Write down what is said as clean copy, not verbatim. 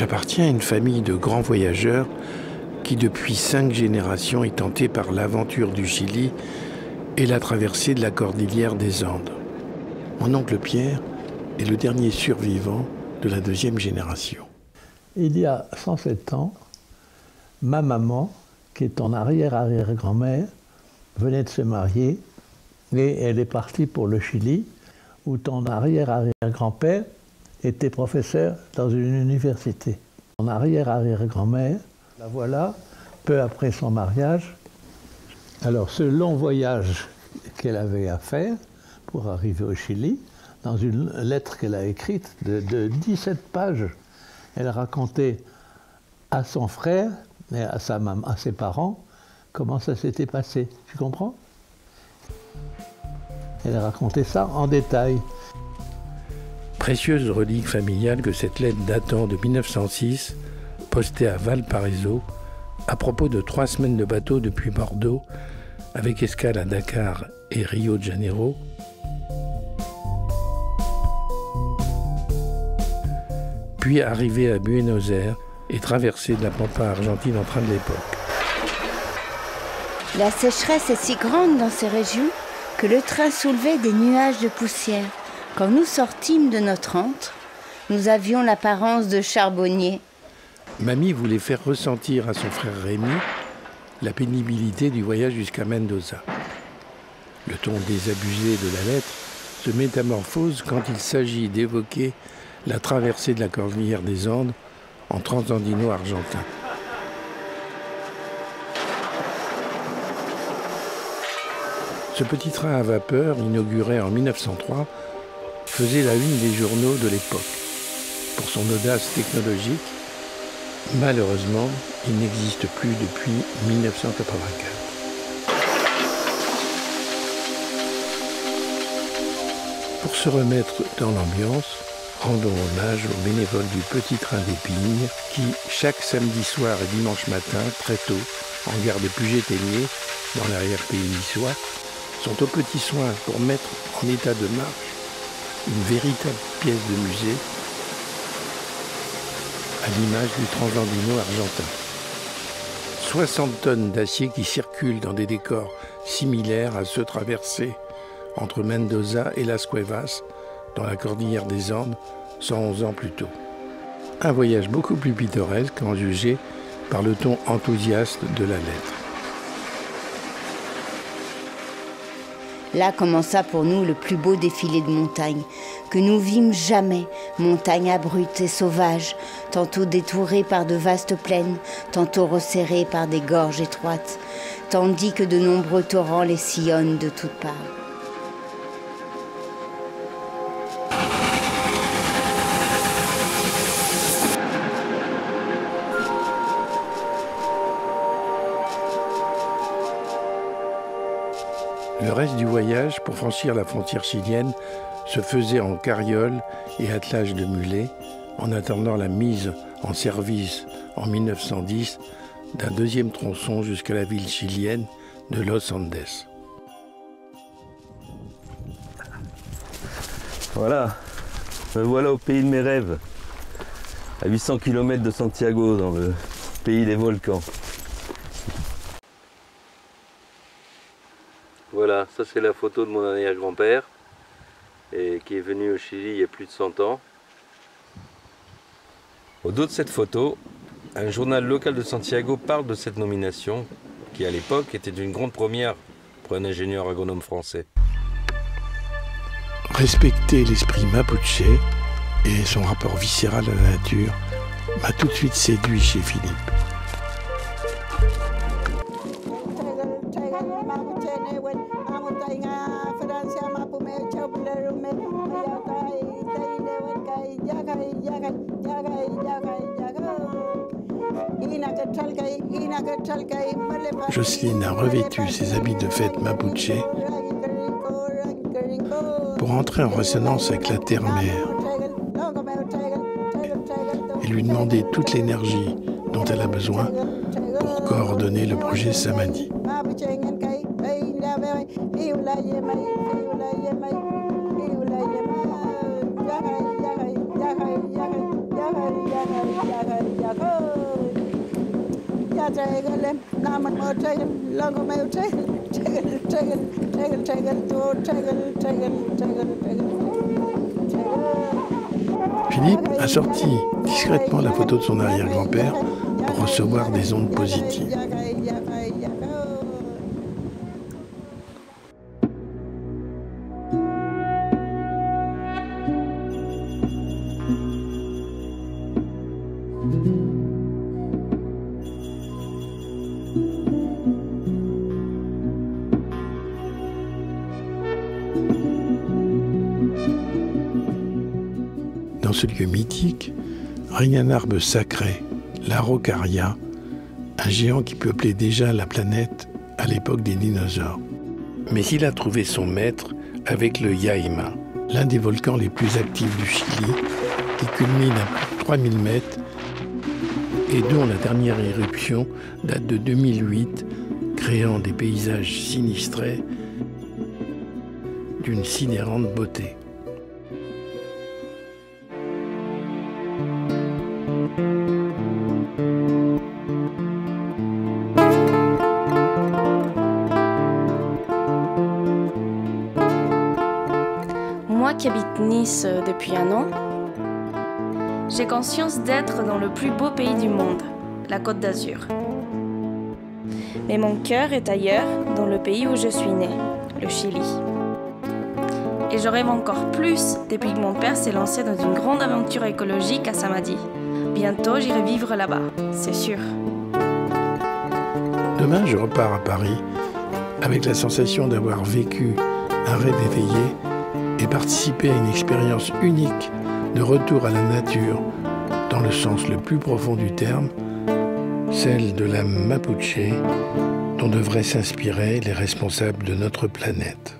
J'appartiens à une famille de grands voyageurs qui, depuis 5 générations, est tentée par l'aventure du Chili et la traversée de la cordillère des Andes. Mon oncle Pierre est le dernier survivant de la 2e génération. Il y a 107 ans, ma maman, qui est ton arrière-arrière-grand-mère, venait de se marier et elle est partie pour le Chili, où ton arrière-arrière-grand-père était professeur dans une université. Ton arrière-arrière-grand-mère, la voilà, peu après son mariage. Alors, ce long voyage qu'elle avait à faire pour arriver au Chili, dans une lettre qu'elle a écrite de 17 pages, elle racontait à son frère et à sa maman, à ses parents, comment ça s'était passé. Tu comprends? Elle racontait ça en détail. Précieuse relique familiale que cette lettre datant de 1906, postée à Valparaiso, à propos de 3 semaines de bateau depuis Bordeaux, avec escale à Dakar et Rio de Janeiro, puis arrivée à Buenos Aires et traversée de la pampa argentine en train de l'époque. La sécheresse est si grande dans ces régions que le train soulevait des nuages de poussière. Quand nous sortîmes de notre antre, nous avions l'apparence de charbonniers. Mamie voulait faire ressentir à son frère Rémi la pénibilité du voyage jusqu'à Mendoza. Le ton désabusé de la lettre se métamorphose quand il s'agit d'évoquer la traversée de la cordillère des Andes en transandino argentin. Ce petit train à vapeur, inauguré en 1903, faisait la une des journaux de l'époque. Pour son audace technologique, malheureusement, il n'existe plus depuis 1984. Pour se remettre dans l'ambiance, rendons hommage aux bénévoles du Petit Train d'Épingle qui, chaque samedi soir et dimanche matin, très tôt, en gare de Puget-Théniers, dans l'arrière-pays niçois, sont aux petits soins pour mettre en état de marche une véritable pièce de musée à l'image du transandino argentin. 60 tonnes d'acier qui circulent dans des décors similaires à ceux traversés entre Mendoza et Las Cuevas, dans la cordillère des Andes, 111 ans plus tôt. Un voyage beaucoup plus pittoresque en jugé par le ton enthousiaste de la lettre. Là commença pour nous le plus beau défilé de montagnes que nous vîmes jamais, montagnes abruptes et sauvages, tantôt détourées par de vastes plaines, tantôt resserrées par des gorges étroites, tandis que de nombreux torrents les sillonnent de toutes parts. Le reste du voyage, pour franchir la frontière chilienne, se faisait en carriole et attelage de mulets, en attendant la mise en service en 1910 d'un 2e tronçon jusqu'à la ville chilienne de Los Andes. Voilà, me voilà au pays de mes rêves, à 800 km de Santiago, dans le pays des volcans. Voilà, ça c'est la photo de mon arrière-grand-père qui est venu au Chili il y a plus de 100 ans. Au dos de cette photo, un journal local de Santiago parle de cette nomination qui à l'époque était une grande première pour un ingénieur agronome français. Respecter l'esprit mapuche et son rapport viscéral à la nature m'a tout de suite séduit chez Philippe. Jocelyne a revêtu ses habits de fête mapuche pour entrer en résonance avec la terre-mère et lui demander toute l'énergie dont elle a besoin pour coordonner le projet Samadhi. Philippe a sorti discrètement la photo de son arrière-grand-père pour recevoir des ondes positives. Dans ce lieu mythique, règne un arbre sacré, l'Araucaria, un géant qui peuplait déjà la planète à l'époque des dinosaures. Mais il a trouvé son maître avec le Yaima, l'un des volcans les plus actifs du Chili, qui culmine à plus de 3000 mètres et dont la dernière éruption date de 2008, créant des paysages sinistrés d'une sidérante beauté. Moi qui habite Nice depuis un an, j'ai conscience d'être dans le plus beau pays du monde, la Côte d'Azur. Mais mon cœur est ailleurs, dans le pays où je suis née, le Chili. Et je rêve encore plus depuis que mon père s'est lancé dans une grande aventure écologique à Samadhi. Bientôt, j'irai vivre là-bas, c'est sûr. Demain, je repars à Paris avec la sensation d'avoir vécu un rêve éveillé et participé à une expérience unique de retour à la nature dans le sens le plus profond du terme, celle de la Mapuche dont devraient s'inspirer les responsables de notre planète.